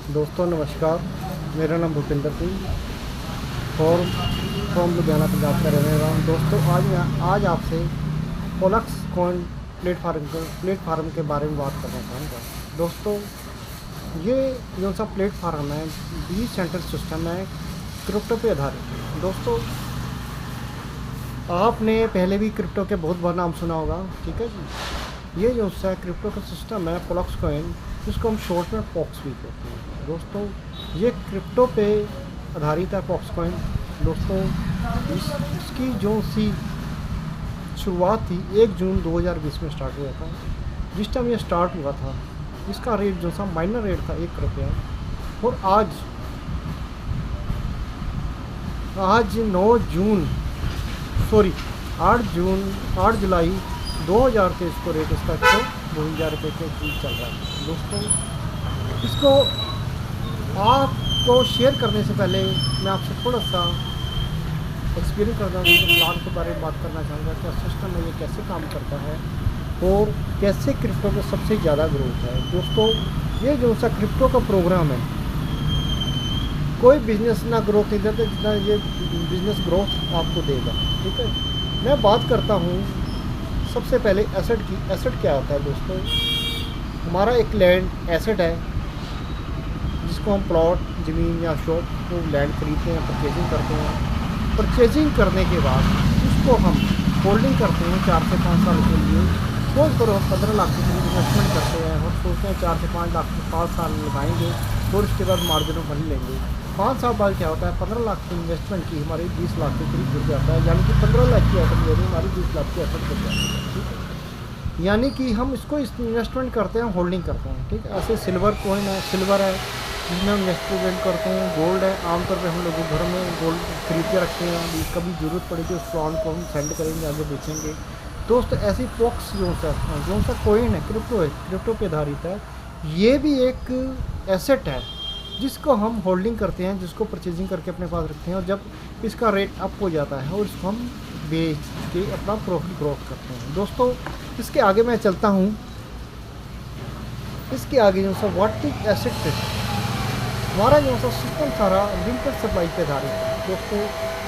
दोस्तों नमस्कार। मेरा नाम भूपिंदर सिंह और फ्रॉम लुधियाना पंजाब का रहने वाला हूँ। दोस्तों आज आपसे पोलक्स कॉइन प्लेटफार्म के बारे में बात करना चाहूँगा। दोस्तों ये जो सा प्लेटफार्म है डिसेंट्रल सिस्टम है, क्रिप्टो पे आधारित। दोस्तों आपने पहले भी क्रिप्टो के बहुत बार नाम सुना होगा, ठीक है जी। ये जो सा क्रिप्टो का सिस्टम है पोलक्स कॉइन, जिसको हम शॉर्ट में पॉक्स भी कहते हैं। दोस्तों ये क्रिप्टो पे आधारित है पॉक्स कॉइन। दोस्तों इसकी जो सी शुरुआत थी 1 जून 2020 में स्टार्ट हुआ था। जिस टाइम ये स्टार्ट हुआ था इसका रेट जो सा माइनर रेट था 1 रुपया, और आज 8 जुलाई 2023 को रेट इसका 152 रुपये के करीब चल रहा है। दोस्तों इसको आपको शेयर करने से पहले मैं आपसे थोड़ा सा एक्सपीरियंस करना प्लान के बारे में बात करना चाहूँगा। क्या सिस्टम है, ये कैसे काम करता है और कैसे क्रिप्टो में सबसे ज़्यादा ग्रोथ है। दोस्तों ये जो सा क्रिप्टो का प्रोग्राम है, कोई बिजनेस ना ग्रोथ नहीं देता जितना ये बिजनेस ग्रोथ आपको देगा, ठीक है। मैं बात करता हूँ सबसे पहले एसेट की। एसेट क्या होता है दोस्तों? हमारा एक लैंड एसेट है जिसको हम प्लॉट, ज़मीन या शॉप को लैंड खरीदते हैं, परचेजिंग करते हैं। परचेजिंग करने के बाद उसको हम होल्डिंग करते हैं 4 से 5 साल के लिए। सपोज करो 15 लाख के इन्वेस्टमेंट करते हैं और सोचते हैं 4 से 5 लाख 5 साल लगाएंगे और उसके बाद मार्जिन ऑफ मनी लेंगे। 5 साल बाद क्या होता है, 15 लाख की इन्वेस्टमेंट की हमारी 20 लाख के करीब गिर जाता है। यानी कि 15 लाख की एसेट मेरी हमारी 20 लाख की एसेट गिर जाती है, ठीक है। यानी कि हम इसको इन्वेस्टमेंट करते हैं, होल्डिंग करते हैं, ठीक है। ऐसे सिल्वर कॉइन है, सिल्वर है जिसमें हम इन्वेस्टमेंट करते हैं। गोल्ड है, आमतौर पे हम लोग घर में गोल्ड खरीद के रखते हैं, कभी ज़रूरत पड़ेगी उस प्लान को हम सेंड करेंगे, आगे बेचेंगे। दोस्त ऐसी पॉक्स जो सा कॉइन है, क्रिप्टो पे आधारित है। ये भी एक एसेट है जिसको हम होल्डिंग करते हैं, जिसको परचेजिंग करके अपने पास रखते हैं, और जब इसका रेट अप हो जाता है और इसको हम बेच के अपना प्रॉफिट ग्रोथ करते हैं। दोस्तों इसके आगे मैं चलता हूँ। इसके आगे जो सा व्हाट इज एसेट, हमारा जो सा सिस्टम सारा लिमिटेड सप्लाई पे आधारित है। दोस्तों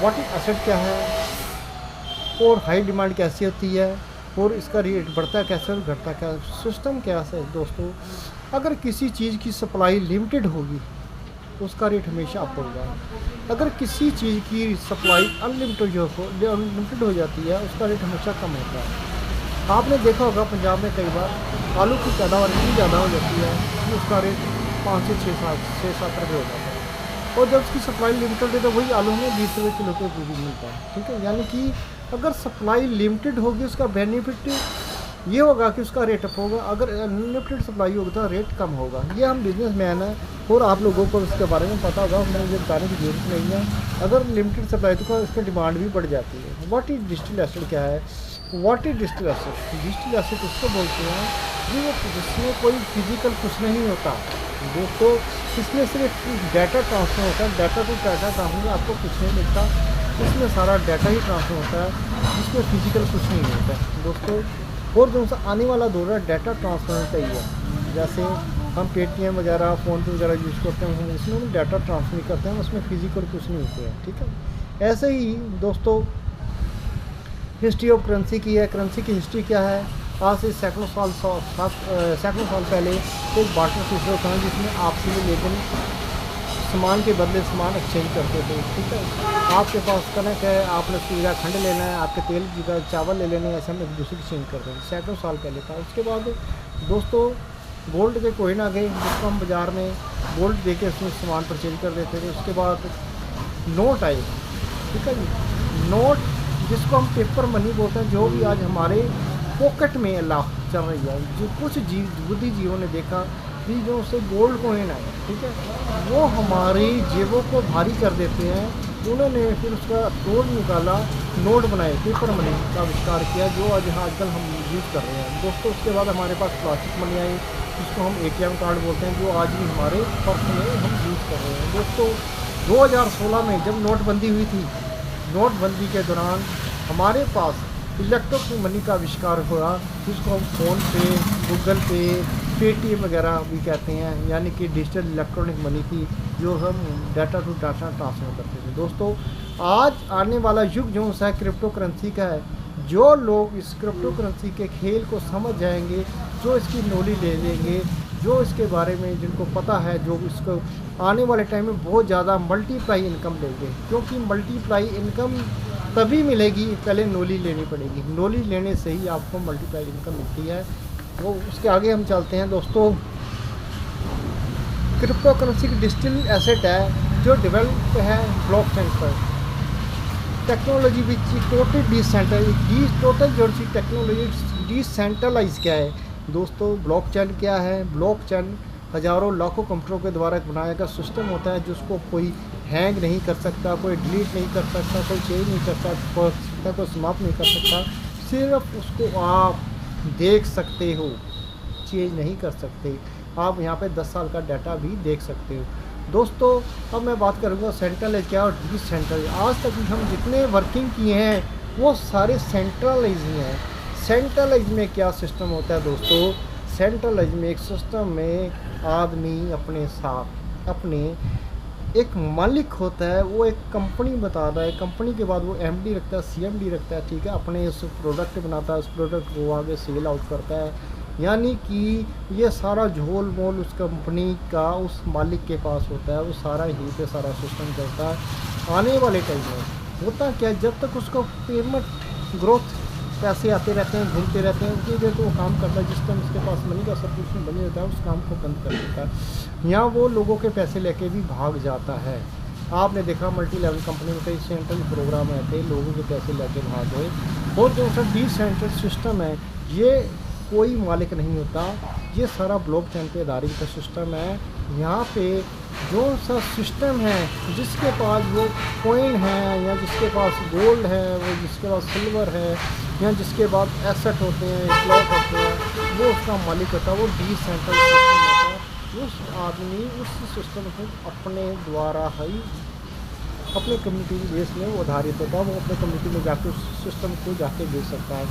व्हाट इज एसेट क्या है और हाई डिमांड कैसी होती है और इसका रेट बढ़ता कैसे और घटता क्या, सिस्टम क्या है। दोस्तों अगर किसी चीज़ की सप्लाई लिमिटेड होगी तो उसका रेट हमेशा अप होगा। अगर किसी चीज़ की सप्लाई अनलिमिटेड हो जाती है उसका रेट हमेशा कम होता है। आपने देखा होगा पंजाब में कई बार आलू की पैदावार इतनी ज़्यादा हो जाती है कि उसका रेट 5 से 6-7 रुपये हो जाता है, और जब उसकी सप्लाई लिमिटेड है तो वही आलू में 20 रुपये किलो के भी मिलता है, ठीक है। यानी कि अगर सप्लाई लिमिटेड होगी उसका बेनिफिट ये होगा कि उसका रेट अप होगा, अगर अनलिमिटेड सप्लाई होगी तो रेट कम होगा। ये हम बिजनेसमैन हैं और आप लोगों को इसके बारे में पता होगा, मुझे बताने की जरूरत नहीं है। अगर लिमिटेड सप्लाई तो इसकी डिमांड भी बढ़ जाती है। व्हाट इज डिजिटल एसेट क्या है? What is digital asset? Digital asset उसको बोलते हैं जिसमें कोई फिजिकल कुछ नहीं होता दोस्तों, इसमें सिर्फ डाटा ट्रांसफर होता है। डाटा टू डाटा ट्रांसफर आपको कुछ नहीं मिलता, इसमें सारा डाटा ही ट्रांसफर होता है, जिसमें फिजिकल कुछ नहीं होता है दोस्तों। और जो सा आने वाला दौर है डाटा ट्रांसफर चाहिए, जैसे हम पेटीएम वगैरह फ़ोनपे वगैरह यूज़ करते हैं, इसमें हम डाटा ट्रांसफर करते हैं, उसमें फिजिकल कुछ नहीं होते हैं, ठीक है। ऐसे ही दोस्तों हिस्ट्री ऑफ करेंसी की है। करेंसी की हिस्ट्री क्या है? आज से सैकड़ों साल पहले एक बार्टर सिस्टम था जिसमें आपसी में लेकिन सामान के बदले सामान एक्सचेंज करते थे, ठीक है। आपके पास कनक है, आपने सूर्या खंड लेना है, आपके तेल की चावल ले लेने हैं, ऐसे हम एक दूसरे की एक्सचेंज करते थे, सैकड़ों साल पहले था। उसके बाद दोस्तों गोल्ड के कॉइन आ गए जिसको हम बाज़ार में गोल्ड दे के उसमें सामान परचेज कर देते थे। उसके बाद नोट आए, ठीक है जी। नोट जिसको हम पेपर मनी बोलते हैं, जो भी आज हमारे पॉकेट में अल्लाह चल रही है। जो कुछ बुद्धिजीवियों ने देखा कि जो उससे गोल्ड कॉइन है, ठीक है, वो हमारी जेबों को भारी कर देते हैं। उन्होंने फिर उसका तोड़ निकाला, नोट बनाए, पेपर मनी का आविष्कार किया, जो आजकल हम यूज़ कर रहे हैं दोस्तों। उसके बाद हमारे पास प्लास्टिक मनी आई जिसको हम ATM कार्ड बोलते हैं, जो आज भी हमारे पर्स में हम यूज़ कर रहे हैं दोस्तों। 2016 में जब नोटबंदी हुई थी, नोटबंदी के दौरान हमारे पास इलेक्ट्रॉनिक मनी का आविष्कार हुआ, जिसको हम फ़ोन पे, गूगल पे, पेटीएम वगैरह भी कहते हैं, यानी कि डिजिटल इलेक्ट्रॉनिक मनी थी जो हम डाटा टू डाटा ट्रांसफ़र करते थे। दोस्तों आज आने वाला युग जो है क्रिप्टो करेंसी का है। जो लोग इस क्रिप्टो करेंसी के खेल को समझ जाएंगे, जो इसकी नॉलेज ले लेंगे, जो इसके बारे में जिनको पता है, जो इसको आने वाले टाइम में बहुत ज़्यादा मल्टीप्लाई इनकम लेंगे, क्योंकि मल्टीप्लाई इनकम तभी मिलेगी, पहले नॉलेज लेनी पड़ेगी। नॉलेज लेने से ही आपको मल्टीप्लाई इनकम मिलती है। वो उसके आगे हम चलते हैं। दोस्तों क्रिप्टो करेंसी की डिजिटल एसेट है जो डेवलप है ब्लॉकचेन पर टेक्नोलॉजी विच टोटल जो सी टेक्नोलॉजी डिसेंट्रलाइज क्या है दोस्तों। ब्लॉकचेन क्या है? ब्लॉकचेन हज़ारों लाखों कंप्यूटरों के द्वारा बनाया गया सिस्टम होता है जिसको कोई हैंग नहीं कर सकता, कोई डिलीट नहीं कर सकता, कोई चेंज नहीं कर सकता, कोई समाप्त नहीं कर सकता। सिर्फ उसको आप देख सकते हो, चेंज नहीं कर सकते। आप यहाँ पे 10 साल का डाटा भी देख सकते हो। दोस्तों अब मैं बात करूँगा सेंट्रलाइज क्या और डिसेंट्रलाइज। आज तक हम जितने वर्किंग किए हैं वो सारे सेंट्रलाइज ही हैं। सेंट्रलाइज में क्या सिस्टम होता है दोस्तों? सेंट्रलाइज में एक सिस्टम में आदमी अपने साथ अपने एक मालिक होता है, वो एक कंपनी बताता है, कंपनी के बाद वो एमडी रखता है, सीएमडी रखता है, ठीक है, अपने उस प्रोडक्ट बनाता है, उस प्रोडक्ट को आगे सेल आउट करता है। यानी कि ये सारा झोल मोल उस कंपनी का उस मालिक के पास होता है, वो सारा ही पे सारा सिस्टम चलता है। आने वाले टाइम में होता क्या है, जब तक उसका पेमेंट ग्रोथ पैसे आते रहते हैं, घूमते रहते हैं, उतनी देर तो वो काम करता है। जिस टाइम उसके पास मनी का सब्सक्रिप्शन बने होता है उस काम को बंद कर देता है, यहाँ वो लोगों के पैसे लेके भी भाग जाता है। आपने देखा मल्टी लेवल कंपनी में कई सेंट्रल प्रोग्राम आए थे, लोगों के पैसे लेके भाग गए। और जो सा डिसेंट्रल सिस्टम है, ये कोई मालिक नहीं होता, ये सारा ब्लॉकचेन पे आधारित का सिस्टम है। यहाँ पे जो सा सिस्टम है, जिसके पास वो कॉइन है या जिसके पास गोल्ड है, वो जिसके पास सिल्वर है या जिसके पास एसेट होते हैं, स्लॉट होते हैं, वो उसका मालिक होता है, वो डिसेंट्रल सिस्टम होता है। उस आदमी उस सिस्टम को अपने द्वारा ही अपने कम्युनिटी बेस में वो आधारित होता है, वो अपने कम्युनिटी में जाकर उस सिस्टम को जाके बेच सकता है।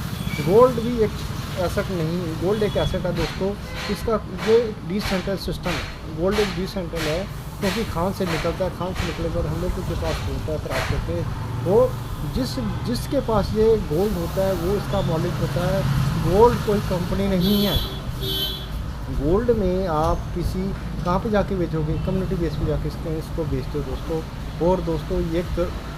गोल्ड भी एक एसेट नहीं, गोल्ड एक एसेट है दोस्तों, इसका ये डिसेंट्रल सिस्टम है। गोल्ड एक डिसेंट्रल है क्योंकि खान से निकलता है, खान से निकले पर हम लोग के पास होता है प्राप्त करके। वो जिसके पास ये गोल्ड होता है वो इसका मालिक होता है। गोल्ड कोई कंपनी नहीं है। गोल्ड में आप किसी कहाँ पे जाके बेचोगे? कम्युनिटी बेस पे जाके इसको बेचते हो दोस्तों। और दोस्तों ये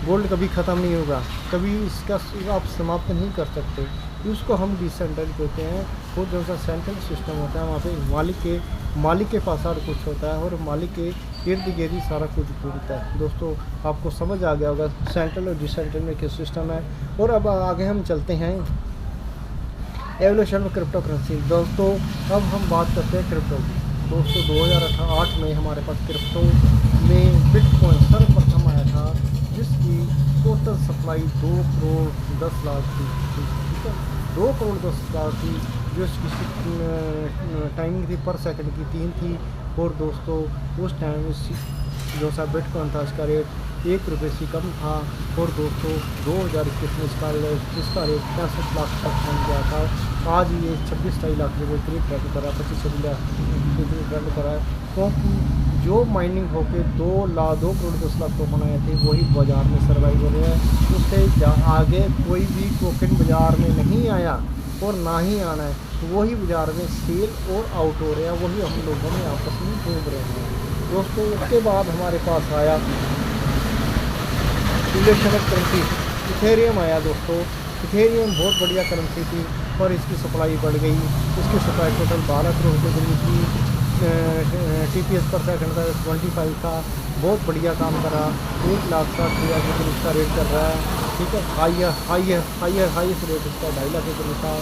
गोल्ड कभी ख़त्म नहीं होगा, कभी इसका आप समाप्त नहीं कर सकते। उसको हम डिसेंट्रल कहते हैं। वो जो सा सेंट्रल सिस्टम होता है वहाँ पे मालिक के पास सारा कुछ होता है और मालिक के इर्द गिर्द ही सारा कुछ घूमता है। दोस्तों आपको समझ आ गया होगा सेंट्रल और डिसेंट्रल में क्या सिस्टम है। और अब आगे हम चलते हैं एवोल्यूशन में क्रिप्टो करेंसी। दोस्तों अब हम बात करते हैं क्रिप्टो की। दोस्तों 2008 में हमारे पास क्रिप्टो में बिटकॉइन सर्वप्रथम आया था, जिसकी टोटल सप्लाई 2 करोड़ 10 लाख थी, ठीक है, 2 करोड़ 10 लाख थी, जो इसकी टाइमिंग थी पर सेकंड की 3 थी। और दोस्तों उस टाइम जो सा बिटकॉइन था इसका रेट 1 रुपये से कम था। और दोस्तों 2021 में इसका रेट 65 लाख तक पहुँच गया था। आज ये 26-28 लाख रुपये करीब ट्रेंड कर रहा है, 25-26 लाख ट्रेंड कर रहा है, क्योंकि जो माइनिंग होके 2 करोड़ 10 लाख टोकन आए थे वही बाज़ार में सर्वाइव हो रहे हैं। उससे आगे कोई भी टोकन बाज़ार में नहीं आया और ना ही आना है, वही बाज़ार में सेल और आउट हो रहे हैं, वही हम लोगों में आपस में घूम रहे हैं दोस्तों। उसके बाद हमारे पास आया रिलेशन ऑफ करेंसी, इथेरियम आया दोस्तों। इथेरियम बहुत बढ़िया करेंसी थी और इसकी सप्लाई बढ़ गई। इसकी सप्लाई टोटल 12 करोड़ रुपये बनी थी। TPS पर सेकंड था 25 था, बहुत बढ़िया काम करा। 1,60,000 के करीब इसका रेट कर रहा है, ठीक है। हाईएस्ट रेट इसका 2.5 लाख के करीब था,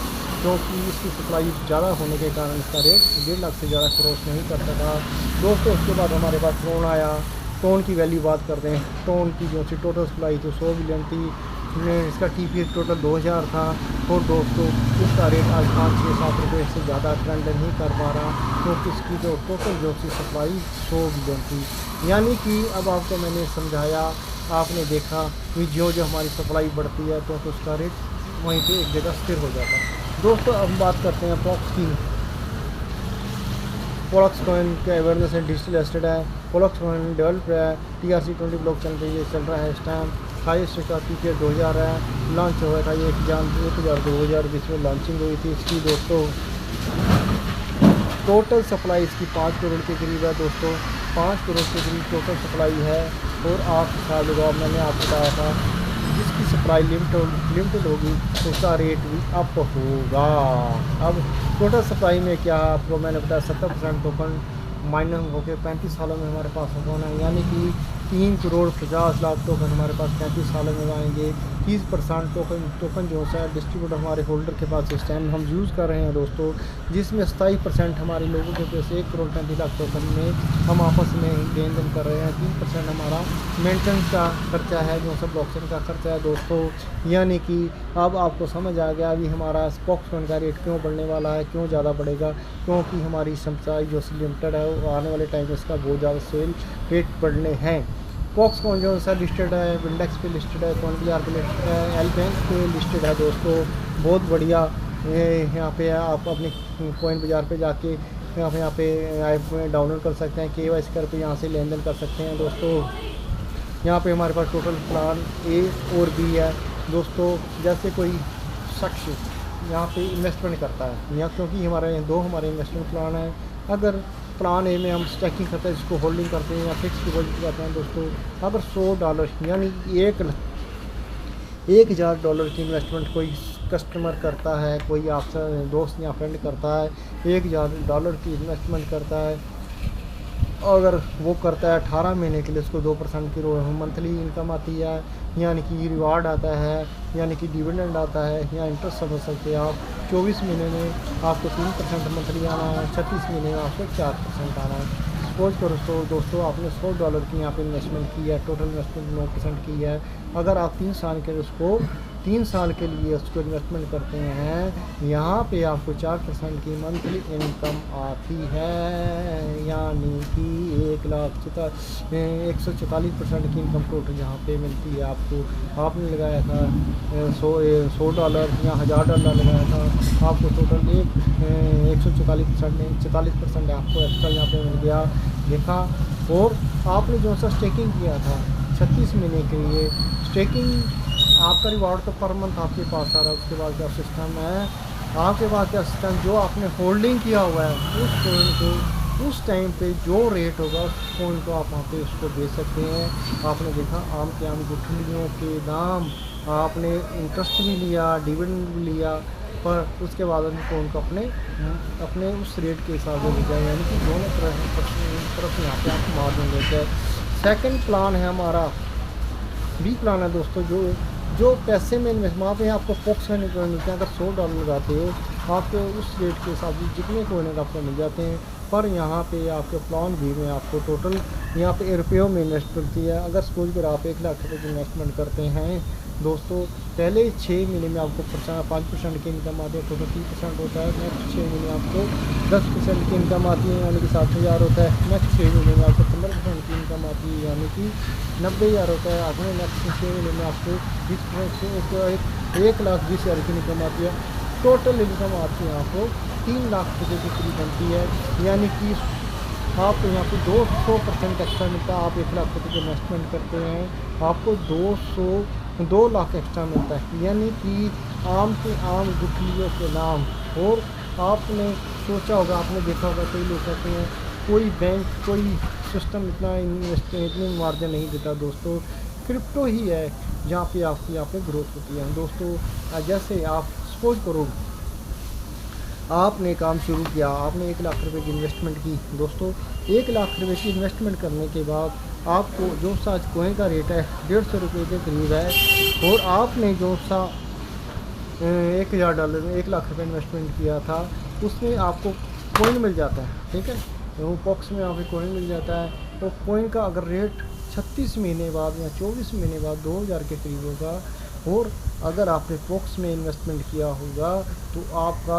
क्योंकि इसकी सप्लाई ज़्यादा होने के कारण इसका रेट 1.5 लाख से ज़्यादा क्रॉस नहीं कर सका दोस्तों। उसके बाद हमारे पास टोन आया। टोन की वैल्यू बात करते हैं। टोन की जो सी टोटल सप्लाई थी 100 बिलियन थी। इसका TPS टोटल 2000 था। और दोस्तों इसका रेट आज 5-6-7 रुपये से ज़्यादा ट्रेंड नहीं कर पा रहा, क्योंकि इसकी जो टोटल जो सी सप्लाई 100 बिलियन थी। यानी कि अब आपको मैंने समझाया, आपने देखा कि जो हमारी सप्लाई बढ़ती है तो उसका रेट वहीं पे एक जगह स्थिर हो जाता है। दोस्तों अब बात करते हैं अप्रॉक्स की। पोलक्स कॉइन का अवेयरनेस है, डिजिटल एसेट है। पोलक्स कॉइन डेवलप है, TRC20 ब्लॉकचेन पे ये चल रहा है इस टाइम। हाईएस्ट का पीके 2000 है, लॉन्च हुआ था 1,2020 में लॉन्चिंग हुई थी इसकी दोस्तों। टोटल सप्लाई इसकी 5 करोड़ के करीब है दोस्तों, 5 करोड़ के करीब टोटल सप्लाई है। और आप हिसाब लगाओ, मैंने आपको बताया था जिसकी सप्लाई लिमिटेड होगी तो उसका रेट भी अप होगा। अब टोटल सप्लाई में क्या आपको मैंने बताया 70% टोकन माइनिंग होकर 35 सालों में हमारे पास होना है, यानी कि 3 करोड़ 50 लाख टोकन हमारे पास 35 सालों में आएंगे। 30% टोकन जो है डिस्ट्रीब्यूटर हमारे होल्डर के पास इस टाइम हम यूज़ कर रहे हैं दोस्तों, जिसमें 27% हमारे लोगों के पास 1 करोड़ 35 लाख टोकन में हम आपस में लेन देन कर रहे हैं। 3% हमारा मेंटेनेंस का खर्चा है, जो सब ब्लॉकचेन का खर्चा है दोस्तों। यानी कि अब आपको समझ आ गया अभी हमारा स्पॉक्सकॉइन का रेट क्यों बढ़ने वाला है, क्यों ज़्यादा बढ़ेगा, क्योंकि हमारी सप्लाई जो लिमिटेड है वो आने वाले टाइम में इसका बहुत ज़्यादा सेल रेट बढ़ने हैं। फॉक्सकॉइन जो सा लिस्टेड है, इंडेक्स पे लिस्टेड है, कॉइन बाजार पे लिस्टेड है, एल बैंक पे लिस्टेड है दोस्तों। बहुत बढ़िया यहाँ पे आप अपने कॉइन बाजार पे जाके यहाँ पे ऐप में डाउनलोड कर सकते हैं, KYC कर पे यहाँ से लेन देन कर सकते हैं दोस्तों। यहाँ पे हमारे पास टोटल प्लान A और B है दोस्तों। जैसे कोई शख्स यहाँ पे इन्वेस्टमेंट करता है यहाँ, क्योंकि हमारे हमारे इन्वेस्टमेंट प्लान है। अगर प्लान ए में हम स्टैकिंग करते हैं, जिसको होल्डिंग करते हैं या फिक्स डिपॉजिट करते हैं दोस्तों। अगर $100 यानी $1,000 की इन्वेस्टमेंट कोई कस्टमर करता है, कोई आपसे दोस्त या फ्रेंड करता है, $1,000 की इन्वेस्टमेंट करता है, अगर वो करता है 18 महीने के लिए, उसको 2% की मंथली इनकम आती है, यानी कि रिवार्ड आता है, यानी कि डिविडेंड आता है, या इंटरेस्ट समझ सकते हैं आप। 24 महीने में आपको 3% मंथली आना है, 36 महीने में आपको 4% आना है। सपोज करो तो दोस्तों आपने $100 की यहाँ पे इन्वेस्टमेंट की है, टोटल इन्वेस्टमेंट 9% की है। अगर आप 3 साल के लिए उसको इन्वेस्टमेंट करते हैं, यहाँ पे आपको 4% की मंथली इनकम आती है, यानी कि 144% की इनकम टोटल यहाँ पे मिलती है आपको। आपने लगाया था $100 या $1000 लगाया था, आपको टोटल 144% आपको एक्स्ट्रा यहाँ पे मिल गया, देखा। और आपने जो सा स्टेकिंग किया था 36 महीने के लिए, स्टेकिंग आपका रिवार्ड तो पर मंथ आपके पास आ रहा है। उसके बाद क्या सिस्टम है, आपके पास क्या सिस्टम, जो आपने होल्डिंग किया हुआ है उस कॉइन को उस टाइम पे जो रेट होगा उस कॉइन को आप वहाँ पे उसको बेच सकते हैं। आपने देखा आम के आम गुठलियों के दाम, आपने इंटरेस्ट भी लिया, डिविडेंड भी लिया, पर उसके बाद उनको अपने उस रेट के हिसाब से भेजा, यानी कि दोनों तरफ यहाँ पे आप मार्जिन लेते हैं। सेकंड प्लान है हमारा B प्लान है दोस्तों, जो पैसे में इन्वेस्ट वहाँ पे आपको फॉक्स में मिलते हैं। अगर $100 लगाते हो आपको उस रेट के हिसाब से जितने कोइन आपको मिल जाते हैं। पर यहाँ पे आपके प्लान B में आपको टोटल यहाँ पे रुपयों में इन्वेस्ट करती है। अगर सपोज कर आप 1 लाख रुपये की इन्वेस्टमेंट करते हैं दोस्तों, पहले 6 महीने में आपको 5% की इनकम आती है, टोटल 30% होता है। नेक्स्ट 6 महीने आपको 10% की इनकम आती है, यानी कि 60,000 होता है। नेक्स्ट 6 महीने में आपको 15% की इनकम आती है, यानी कि 90,000 होता है। आपने नेक्स्ट 6 महीने में आपको 1,20,000 की इनकम आती है। टोटल इनकम आपकी यहाँ को 3 लाख रुपये के करीब बनती है, यानी कि आपको यहाँ पे 200% एक्स्ट्रा मिलता है। आप 1 लाख रुपये की इन्वेस्टमेंट करते हैं, आपको 2 लाख एक्स्ट्रा मिलता है, यानी कि आम के आम गुठलियों के नाम। और आपने सोचा होगा, आपने देखा होगा, कई लोग कहते हैं कोई बैंक कोई सिस्टम इतनी मार्जिन नहीं देता दोस्तों। क्रिप्टो ही है जहाँ पे आपकी यहाँ पे ग्रोथ होती है दोस्तों। जैसे आप सपोज करो आपने काम शुरू किया, आपने 1 लाख रुपए की इन्वेस्टमेंट की दोस्तों। 1 लाख रुपए की इन्वेस्टमेंट करने के बाद आपको जो सा आज कॉइन का रेट है 150 रुपये के करीब है, और आपने जो सा $1,000 में 1 लाख रुपये इन्वेस्टमेंट किया था, उसमें आपको कॉइन मिल जाता है, ठीक है। वो बॉक्स में आपको कॉइन मिल जाता है। तो कॉइन का अगर रेट 36 महीने बाद या 24 महीने बाद 2,000 के करीब होगा, और अगर आपने बॉक्स में इन्वेस्टमेंट किया होगा तो आपका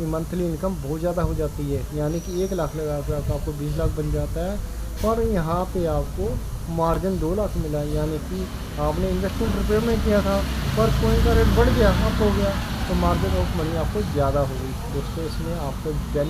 मंथली इनकम बहुत ज़्यादा हो जाती है, यानी कि 1 लाख लगा कर आपको 20 लाख बन जाता है। पर यहाँ पे आपको मार्जिन 2 लाख मिला, यानी कि आपने इन्वेस्टमेंट रुपये में किया था, पर कॉइन का रेट बढ़ गया, अप हो गया, तो मार्जिन ऑफ मनी आपको ज़्यादा हो गई दोस्तों। इसमें आपको